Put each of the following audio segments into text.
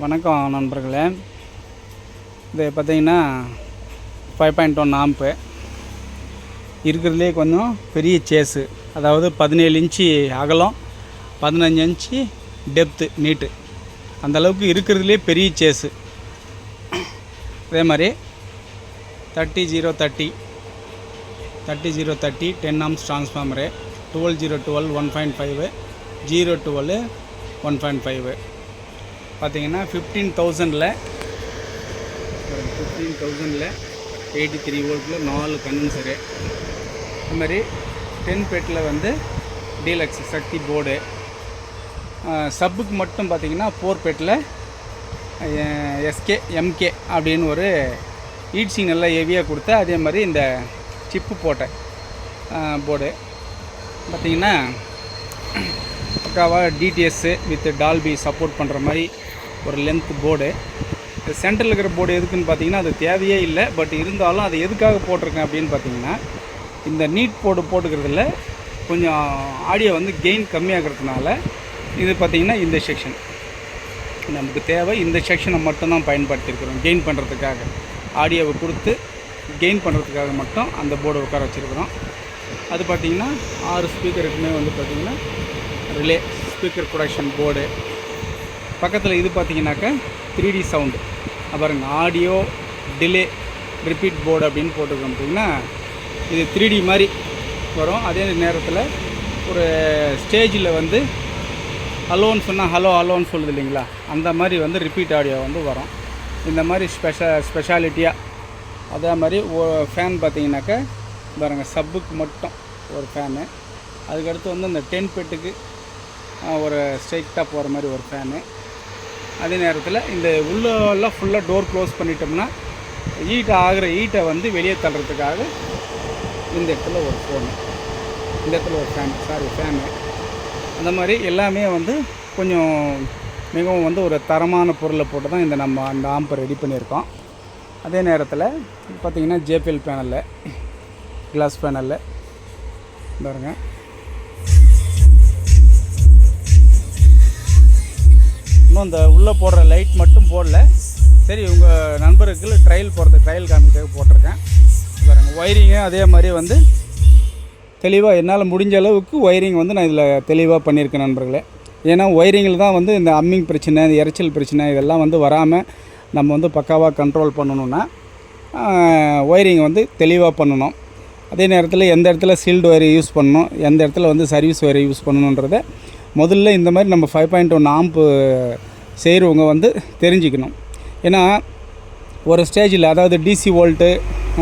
வணக்கம் நண்பர்களே. இது பார்த்திங்கன்னா 5.1 ஆம்பு இருக்கிறதுலே கொஞ்சம் பெரிய சேஸு, அதாவது 17 இன்ச்சு அகலம், 15 இன்ச்சு டெப்த்து நீட்டு, அந்தளவுக்கு இருக்கிறதுலே பெரிய சேஸு. அதே மாதிரி 30-030 10 ஆம்ஸ் ட்ரான்ஸ்ஃபார்மரு, 12-012 1.5, 012 1.5. பார்த்திங்கன்னா 15,000ல் 83 வோல்ட்டில் 4 கண்டென்சரு. அது மாதிரி 10 பெட்டில் வந்து டீலக்ஸ் சக்தி போர்டு. சப்புக்கு மட்டும் பார்த்திங்கன்னா 4 பெட்டில் எம்கே அப்படின்னு ஒரு ஈட்ஸிங் நல்லா ஹெவியாக கொடுத்த, அதே மாதிரி இந்த சிப்பு போட்ட போர்டு பார்த்திங்கன்னா பக்காவாக டிடிஎஸ்ஸு வித் டால்பி சப்போர்ட் பண்ணுற மாதிரி ஒரு லென்த் போர்டு. சென்டரில் இருக்கிற போர்டு எதுக்குன்னு பார்த்தீங்கன்னா அது தேவையே இல்லை. பட் இருந்தாலும் அது எதுக்காக போட்டிருக்கேன் அப்படின்னு பார்த்தீங்கன்னா, இந்த நீட் போர்டு போட்டுக்கிறதுல கொஞ்சம் ஆடியோ வந்து கெயின் கம்மியாகிறதுனால இது பார்த்திங்கன்னா இந்த செக்ஷன் நமக்கு தேவை. இந்த செக்ஷனை மட்டும்தான் பயன்படுத்தியிருக்கிறோம் கெயின் பண்ணுறதுக்காக, ஆடியோவை கொடுத்து கெயின் பண்ணுறதுக்காக மட்டும் அந்த போர்டை உட்கார வச்சுருக்கிறோம். அது பார்த்திங்கன்னா 6 ஸ்பீக்கருக்குமே வந்து பார்த்திங்கன்னா ரிலே ஸ்பீக்கர் ப்ரொடக்ஷன் போர்டு. பக்கத்தில் இது பார்த்திங்கனாக்கா 3D சவுண்டு பாருங்கள், ஆடியோ டிலே ரிப்பீட் போர்டு அப்படின்னு போட்டுருக்கோம். பார்த்திங்கன்னா இது 3D மாதிரி வரும். அதே நேரத்தில் ஒரு ஸ்டேஜில் வந்து ஹலோன்னு சொன்னால் ஹலோன்னு சொல்லுது இல்லைங்களா, அந்த மாதிரி வந்து ரிப்பீட் ஆடியோ வந்து வரும். இந்த மாதிரி ஸ்பெஷாலிட்டியாக. அதே மாதிரி ஃபேன் பார்த்திங்கனாக்கா பாருங்கள், சப்புக்கு மட்டும் ஒரு ஃபேனு. அதுக்கடுத்து வந்து இந்த 10 பெட்டுக்கு ஒரு ஸ்ட்ரைட்டாக போகிற மாதிரி ஒரு ஃபேனு. அதே நேரத்தில் இந்த உள்ளெல்லாம் ஃபுல்லாக டோர் க்ளோஸ் பண்ணிட்டோம்னா ஹீட்டை வந்து வெளியே தள்ளுறதுக்காக இந்த இடத்துல ஒரு ஃபோனு, இந்த இடத்துல ஒரு ஃபேனு. அந்த மாதிரி எல்லாமே வந்து கொஞ்சம் மிகவும் வந்து ஒரு தரமான பொருளை போட்டு தான் நம்ம அந்த ஆம்பை ரெடி பண்ணியிருக்கோம். அதே நேரத்தில் பார்த்திங்கன்னா JBL பேனலில், கிளாஸ் பேனலில் பாருங்க, இன்னும் இந்த உள்ளே போடுற லைட் மட்டும் போடல. சரி, உங்கள் நண்பருக்கு ட்ரையல் காமிக்கிறதுக்கு போட்டிருக்கேன். பாருங்கள், ஒயரிங்கு அதே மாதிரி வந்து தெளிவாக என்னால் முடிஞ்ச அளவுக்கு ஒயரிங் வந்து நான் இதில் தெளிவாக பண்ணியிருக்கேன் நண்பர்களே. ஏன்னா ஒயரிங்கில் தான் வந்து இந்த அம்மிங் பிரச்சனை, இந்த இறைச்சல் பிரச்சனை இதெல்லாம் வந்து வராமல் நம்ம வந்து பக்காவாக கண்ட்ரோல் பண்ணணுன்னா ஒயரிங் வந்து தெளிவாக பண்ணணும். அதே நேரத்தில் எந்த இடத்துல சீல்டு ஒயரை யூஸ் பண்ணணும், எந்த இடத்துல வந்து சர்வீஸ் ஒயரை யூஸ் பண்ணணுன்றதை முதல்ல இந்த மாதிரி நம்ம 5.1 ஆம்பு செய்கிறவங்க வந்து தெரிஞ்சுக்கணும். ஏன்னா ஒரு ஸ்டேஜில், அதாவது டிசி வோல்ட்டு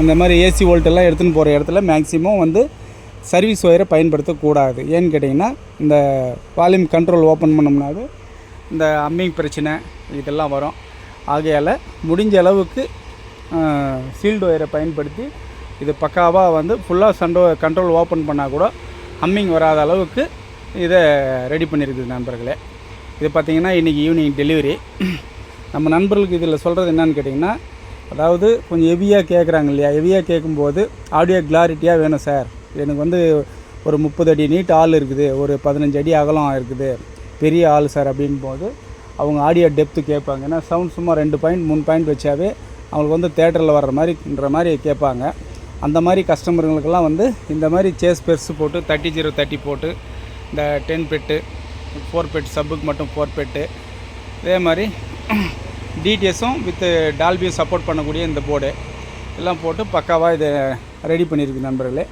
அந்த மாதிரி ஏசி வோல்ட்டெல்லாம் எடுத்துன்னு போகிற இடத்துல மேக்ஸிமம் வந்து சர்வீஸ் ஒயரை பயன்படுத்தக்கூடாது. ஏன்னு கேட்டிங்கன்னா இந்த வால்யூம் கண்ட்ரோல் ஓப்பன் பண்ணோம்னாவே இந்த அம்மிங் பிரச்சனை இதெல்லாம் வரும். ஆகையால் முடிஞ்ச அளவுக்கு சீல்டு ஒயரை பயன்படுத்தி இது பக்காவாக வந்து ஃபுல்லாக கண்ட்ரோல் ஓப்பன் பண்ணால் கூட ஹம்மிங் வராத அளவுக்கு இதை ரெடி பண்ணியிருக்குது நண்பர்களே. இது பார்த்திங்கன்னா இன்றைக்கி ஈவினிங் டெலிவரி. நம்ம நண்பர்களுக்கு இதில் சொல்கிறது என்னன்னு கேட்டிங்கன்னா, அதாவது கொஞ்சம் ஹெவியாக கேட்குறாங்க இல்லையா, ஹெவியாக கேட்கும்போது ஆடியோ கிளாரிட்டியாக வேணும் சார், எனக்கு வந்து ஒரு 30 அடி நீட் ஆள் இருக்குது, ஒரு 15 அடி அகலம் இருக்குது, பெரிய ஆள் சார் அப்படின்போது அவங்க ஆடியோ டெப்த்து கேட்பாங்க. ஏன்னா சவுண்ட் சும்மா 2 பாயிண்ட் 3 பாயிண்ட் வச்சாவே அவங்களுக்கு வந்து தேட்டரில் வர்ற மாதிரி கேட்பாங்க. அந்த மாதிரி கஸ்டமருங்களுக்கெல்லாம் வந்து இந்த மாதிரி சேஸ் பெருசு போட்டு 30-030 போட்டு, இந்த 10 பெட்டு 4 பெட் சப்புக்கு மட்டும் 4 பெட்டு, இதே மாதிரி டிடிஎஸும் வித் டால்பியும் சப்போர்ட் பண்ணக்கூடிய இந்த போர்டு எல்லாம் போட்டு பக்காவாக இதை ரெடி பண்ணியிருக்கு நண்பர்களே.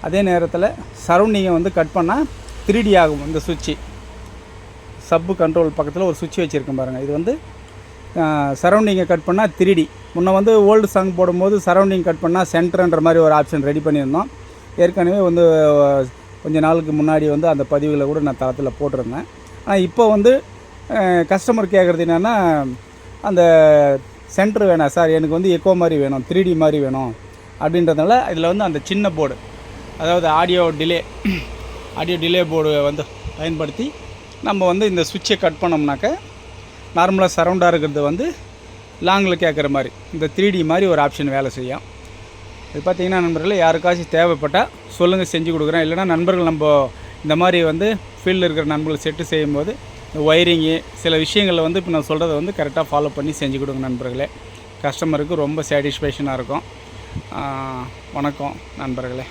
அதே நேரத்தில் சரௌண்டிங்கை வந்து கட் பண்ணால் 3D ஆகும். இந்த சுவிட்சு சப்பு கண்ட்ரோல் பக்கத்தில் ஒரு சுவிட்ச் வச்சுருக்கேன் பாருங்கள். இது வந்து சரௌண்டிங்கை கட் பண்ணால் 3D. முன்ன வந்து ஓல்டு சாங் போடும்போது சரௌண்டிங் கட் பண்ணால் சென்டர்ன்ற மாதிரி ஒரு ஆப்ஷன் ரெடி பண்ணியிருந்தோம். ஏற்கனவே வந்து கொஞ்சம் நாளுக்கு முன்னாடி வந்து அந்த பதிவுகளை கூட நான் தளத்தில் போட்டிருந்தேன். ஆனால் இப்போ வந்து கஸ்டமர் கேட்குறது என்னென்னா, அந்த சென்டர் வேணாம் சார், எனக்கு வந்து எக்கோ மாதிரி வேணும், 3D மாதிரி வேணும் அப்படின்றதுனால இதில் வந்து அந்த சின்ன போர்டு, அதாவது ஆடியோ டிலே போர்டு வந்து பயன்படுத்தி நம்ம வந்து இந்த சுவிட்சை கட் பண்ணோம்னாக்க நார்மலாக சரௌண்டாக இருக்கிறது வந்து லாங்கில் கேட்குற மாதிரி இந்த 3D மாதிரி ஒரு ஆப்ஷன் வேலை செய்யும். இது பார்த்திங்கன்னா நண்பர்களே, யாருக்காச்சும் தேவைப்பட்டால் சொல்லுங்கள், செஞ்சு கொடுக்குறேன். இல்லைனா நண்பர்கள் நம்ம இந்த மாதிரி வந்து ஃபீல்டில் இருக்கிற நண்பர்கள் செட்டு செய்யும்போது இந்த ஒயரிங்கு சில விஷயங்களில் வந்து இப்போ நான் சொல்கிறத வந்து கரெக்டாக ஃபாலோ பண்ணி செஞ்சு கொடுங்க நண்பர்களே. கஸ்டமருக்கு ரொம்ப சாட்டிஸ்ஃபேக்ஷனாக இருக்கும். வணக்கம் நண்பர்களே.